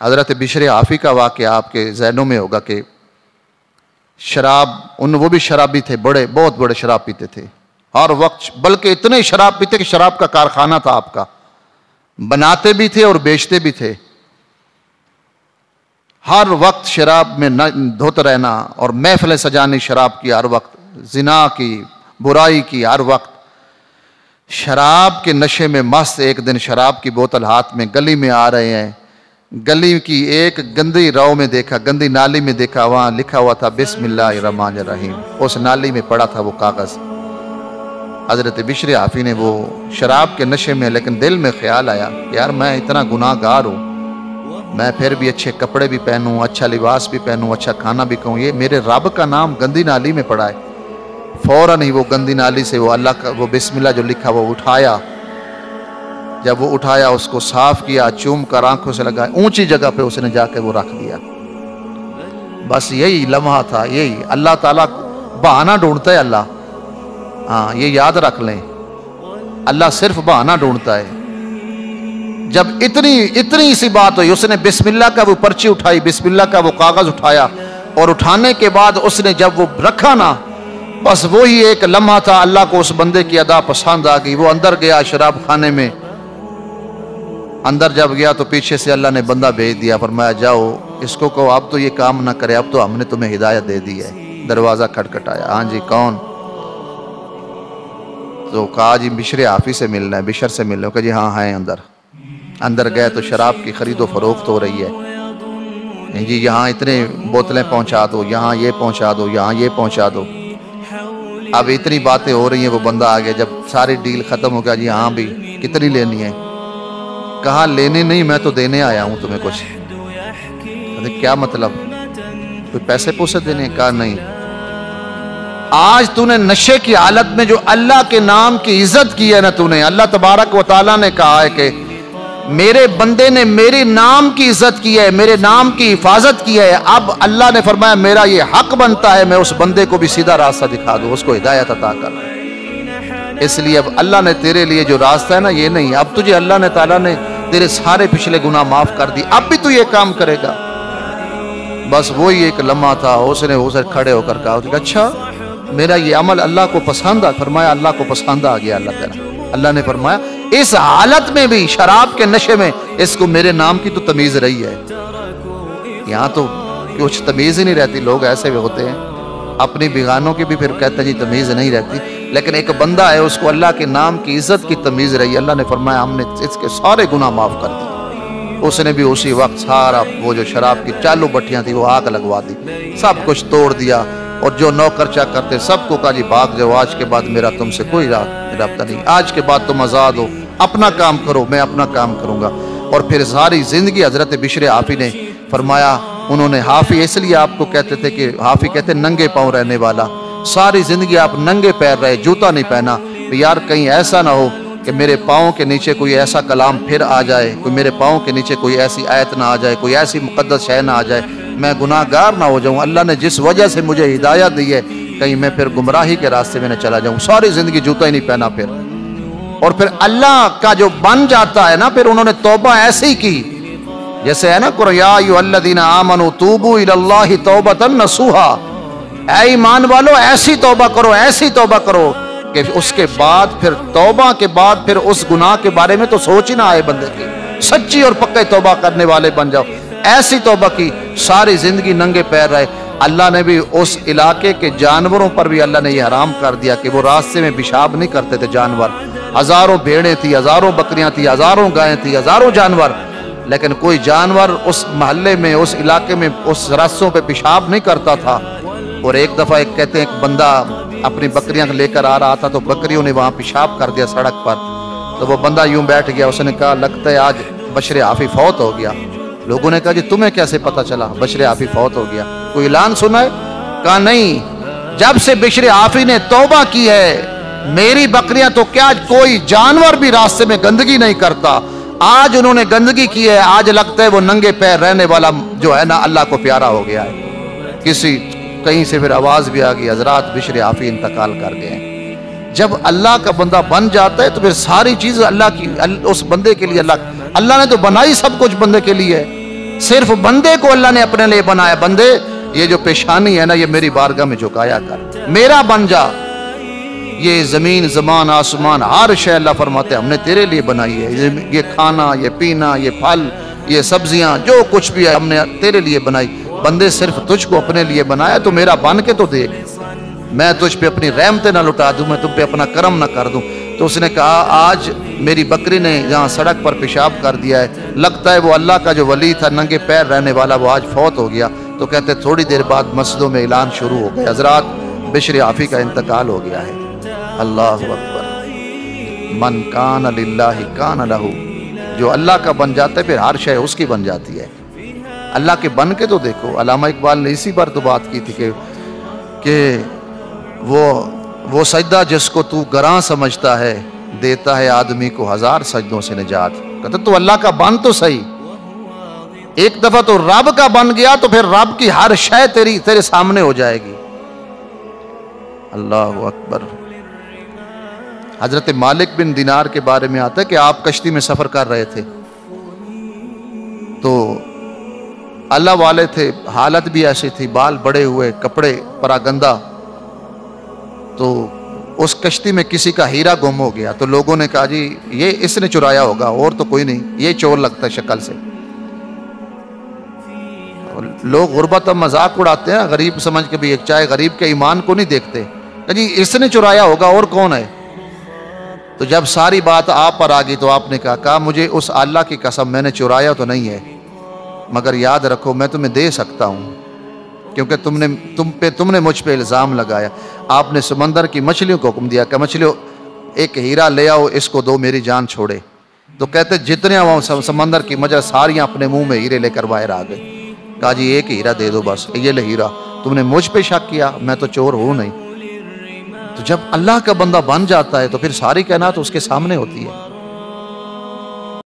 हज़रत बिशर आफ़ी का वाक़या आपके ज़हनों में होगा कि शराब, वो भी शराबी थे, बहुत बड़े शराब पीते थे हर वक्त, बल्कि इतने शराब पीते कि शराब का कारखाना था आपका, बनाते भी थे और बेचते भी थे। हर वक्त शराब में धोते रहना और महफिलें सजानी शराब की, हर वक्त जिना की, बुराई की, हर वक्त शराब के नशे में मस्त। एक दिन शराब की बोतल हाथ में गली में आ रहे हैं, गली की एक गंदी राव में देखा, गंदी नाली में देखा, वहाँ लिखा हुआ था बिस्मिल्लाहिर्रहमानिर्रहीम। उस नाली में पड़ा था वो कागज़। हज़रत बिशर आफ़ी ने वो शराब के नशे में, लेकिन दिल में ख्याल आया यार मैं इतना गुनाहगार हूँ, मैं फिर भी अच्छे कपड़े भी पहनूँ, अच्छा लिबास भी पहनूँ, अच्छा खाना भी खाऊँ, ये मेरे रब का नाम गंदी नाली में पड़ा है। फ़ौरन ही वो गंदी नाली से वो अल्लाह का वो बिस्मिल्लाह जो लिखा वो उठाया। जब वो उठाया उसको साफ किया, चूम कर आंखों से लगाया, ऊंची जगह पे उसने जाके वो रख दिया। बस यही लम्हा था, यही अल्लाह ताला बहाना ढूंढता है अल्लाह। हाँ ये याद रख लें, अल्लाह सिर्फ बहाना ढूंढता है। जब इतनी सी बात हुई, उसने बिस्मिल्लाह का वो पर्ची उठाई, बिस्मिल्लाह का वो कागज उठाया और उठाने के बाद उसने जब वो रखा ना, बस वही एक लम्हा था। अल्लाह को उस बंदे की अदा पसंद आ गई। वो अंदर गया शराब खाने में, अंदर जब गया तो पीछे से अल्लाह ने बंदा भेज दिया, फरमाया जाओ इसको कहो अब तो ये काम ना करे, अब तो हमने तुम्हें हिदायत दे दी है। दरवाज़ा खटखटाया, हाँ जी कौन? तो कहा जी बिशर आफ़ी से मिलना है, बिशर से मिलना है। कहा जी हाँ है अंदर। अंदर गए तो शराब की खरीदो फरोख्त हो रही है जी, यहाँ इतने बोतलें पहुँचा दो, यहाँ ये पहुँचा दो, यहाँ ये पहुँचा दो। अब इतनी बातें हो रही हैं, वो बंदा आ गया। जब सारी डील ख़त्म हो गया, जी हाँ भी कितनी लेनी है? कहा लेने नहीं, मैं तो देने आया हूँ तुम्हें कुछ। अरे क्या मतलब, कोई पैसे पूसे देने? कहा नहीं, आज तूने नशे की हालत में जो अल्लाह के नाम की इज्जत की है ना तूने, अल्लाह तबारक व तआला ने कहा है कि मेरे बंदे ने मेरे नाम की इज्जत की है, मेरे नाम की हिफाजत की है। अब अल्लाह ने फरमाया मेरा ये हक बनता है मैं उस बंदे को भी सीधा रास्ता दिखा दूं, उसको हिदायत अता कर। इसलिए अब अल्लाह ने तेरे लिए जो रास्ता है ना ये नहीं, अब तुझे अल्लाह ने ताला ने तेरे सारे पिछले गुनाह माफ कर दी, अब भी तू ये काम करेगा। बस वही एक लम्हा था, उसने खड़े होकर कहा अच्छा मेरा ये अमल अल्लाह को पसंद आ। फरमाया अल्लाह को पसंद आ गया। अल्लाह ने फरमाया इस हालत में भी शराब के नशे में इसको मेरे नाम की तो तमीज रही है। यहाँ तो कुछ तमीज ही नहीं रहती, लोग ऐसे भी होते हैं अपनी बिगानों की भी फिर कहते हैं जी तमीज नहीं रहती, लेकिन एक बंदा है उसको अल्लाह के नाम की इज्जत की तमीज रही। अल्लाह ने फरमाया हमने इसके सारे गुनाह माफ कर दिए। उसने भी उसी वक्त सारा वो जो शराब की चालू भट्टियां थी वो आग लगवा दी, सब कुछ तोड़ दिया और जो नौकर चाकर थे सबको कहा जी भाग जाओ, आज के बाद मेरा तुमसे कोई रब्ता नहीं, आज के बाद तुम आज़ाद हो, अपना काम करो, मैं अपना काम करूँगा। और फिर सारी ज़िंदगी हज़रत बिशर आफ़ी ने फरमाया, उन्होंने हाफ़ी इसलिए आपको कहते थे कि हाफ़ी कहते नंगे पाँव रहने वाला, सारी ज़िंदगी आप नंगे पैर रहे, जूता नहीं पहना। तो यार कहीं ऐसा ना हो कि मेरे पाँव के नीचे कोई ऐसा कलाम फिर आ जाए, कोई मेरे पाँव के नीचे कोई ऐसी आयत ना आ जाए, कोई ऐसी मुक़द्दस शय ना आ जाए, मैं गुनाहगार ना हो जाऊँ। अल्लाह ने जिस वजह से मुझे हिदायत दी है कहीं मैं फिर गुमराही के रास्ते में न चला जाऊँ। सारी ज़िंदगी जूता ही नहीं पहना फिर। और फिर अल्लाह का जो बन जाता है ना, फिर उन्होंने तौबा ऐसी की जैसे है ना कुरान या अय्युहल्लज़ीना आमनू तूबू इलल्लाहि तौबतन नसूहा, ऐ ईमान वालो ऐसी तौबा करो, ऐसी तौबा करो कि उसके बाद फिर तौबा के बाद फिर उस गुनाह के बारे में तो सोच ही ना आए बंदे की, सच्ची और पक्के तौबा करने वाले बन जाओ। ऐसी तौबा की, सारी जिंदगी नंगे पैर रहे। अल्लाह ने भी उस इलाके के जानवरों पर भी अल्लाह ने ये हराम कर दिया कि वो रास्ते में पेशाब नहीं करते थे जानवर। हजारों भेड़ें थी, हजारों बकरियां थी, हजारों गायें थी, हजारों जानवर, लेकिन कोई जानवर उस मोहल्ले में उस इलाके में उस रास्तों पे पेशाब नहीं करता था। और एक दफ़ा एक कहते हैं एक बंदा अपनी बकरियां लेकर आ रहा था तो बकरियों ने वहाँ पेशाब कर दिया सड़क पर। तो वो बंदा यूं बैठ गया, उसने कहा लगता है आज बिशर आफ़ी फौत हो गया। लोगों ने कहा जी तुम्हें कैसे पता चला बिशर आफ़ी फौत हो गया, कोई ऐलान सुना है? कहा नहीं, जब से बिशर आफ़ी ने तौबा की है मेरी बकरियां तो क्या कोई जानवर भी रास्ते में गंदगी नहीं करता। आज उन्होंने गंदगी की है, आज लगता है वो नंगे पैर रहने वाला जो है ना अल्लाह को प्यारा हो गया है। किसी कहीं से फिर आवाज़ भी आ गई हजरात बिशर आफ़ी इंतकाल कर गए। जब अल्लाह का बंदा बन जाता है तो फिर सारी चीज़ अल्लाह की, उस बंदे के लिए अल्लाह ने तो बनाई सब कुछ बंदे के लिए। صرف بندے کو اللہ نے اپنے لیے بنایا، بندے یہ جو پیشانی ہے نا یہ میری بارگاہ میں جھکایا کر، میرا بن جا۔ یہ زمین زمان آسمان ہر شے اللہ فرماتے ہم نے تیرے لیے بنائی ہے، یہ کھانا، یہ پینا، یہ پھل، یہ سبزیاں، جو کچھ بھی ہے ہم نے تیرے لیے بنائی، بندے صرف تجھ کو اپنے لیے بنایا، تو میرا بن کے تو دیکھ، میں تجھ پہ اپنی رحمتیں نہ لٹا دوں، میں تم پہ اپنا کرم نہ کر دوں۔ تو اس نے کہا آج میری بکری نے یہاں سڑک پر پیشاب کر دیا ہے، لگتا ہے وہ اللہ کا جو ولی تھا ننگے پیر رہنے والا وہ آج فوت ہو گیا۔ تو کہتے تھوڑی دیر بعد مسجدوں میں اعلان شروع ہو گیا، حضرات بشر عافی کا انتقال ہو گیا ہے۔ اللہ اکبر، من کان للہ کان لہ، جو اللہ کا بن جاتا ہے پھر ہر شے اس کی بن جاتی ہے۔ اللہ کے بن کے تو دیکھو، علامہ اقبال نے اسی پر تو بات کی تھی کہ وہ سجدہ جس کو تو گراں سمجھتا ہے دیتا ہے آدمی کو ہزار سجدوں سے نجات۔ کہتا تو اللہ کا بن تو صحیح، ایک دفعہ تو رب کا بن گیا تو پھر رب کی ہر شے تیرے سامنے ہو جائے گی۔ اللہ اکبر۔ حضرت مالک بن دینار کے بارے میں آتا ہے کہ آپ کشتی میں سفر کر رہے تھے تو اللہ والے تھے، حالت بھی ایسی تھی، بال بڑے ہوئے، کپڑے پراگندہ، تو اس کشتی میں کسی کا ہیرا گم ہو گیا، تو لوگوں نے کہا جی یہ اس نے چرایا ہوگا اور تو کوئی نہیں، یہ چور لگتا ہے شکل سے۔ لوگ غربت اب مذاق اڑاتے ہیں، غریب سمجھ کے بھی، ایک چاہے غریب کے ایمان کو نہیں دیکھتے، جی اس نے چرایا ہوگا اور کون ہے۔ تو جب ساری بات آپ پر آ گئی تو آپ نے کہا مجھے اس اللہ کی قسم میں نے چرایا تو نہیں ہے، مگر یاد رکھو میں تمہیں دے سکتا ہوں کیونکہ تم نے مجھ پہ الزام لگایا۔ آپ نے سمندر کی مچھلیوں کو حکم دیا کہ مچھلیوں ایک ہیرا لے آؤ، اس کو دو میری جان چھوڑے۔ تو کہتے جتنے وہاں سمندر کی مچھلیاں ساریاں اپنے منہ میں ہیرے لے کر باہر آ گئے۔ کہا جی ایک ہیرا دے دو بس، یہ لے ہیرا، تم نے مجھ پہ شک کیا، میں تو چور ہوں نہیں۔ تو جب اللہ کا بندہ بن جاتا ہے تو پھر ساری کائنات اس کے سامنے ہوتی ہے۔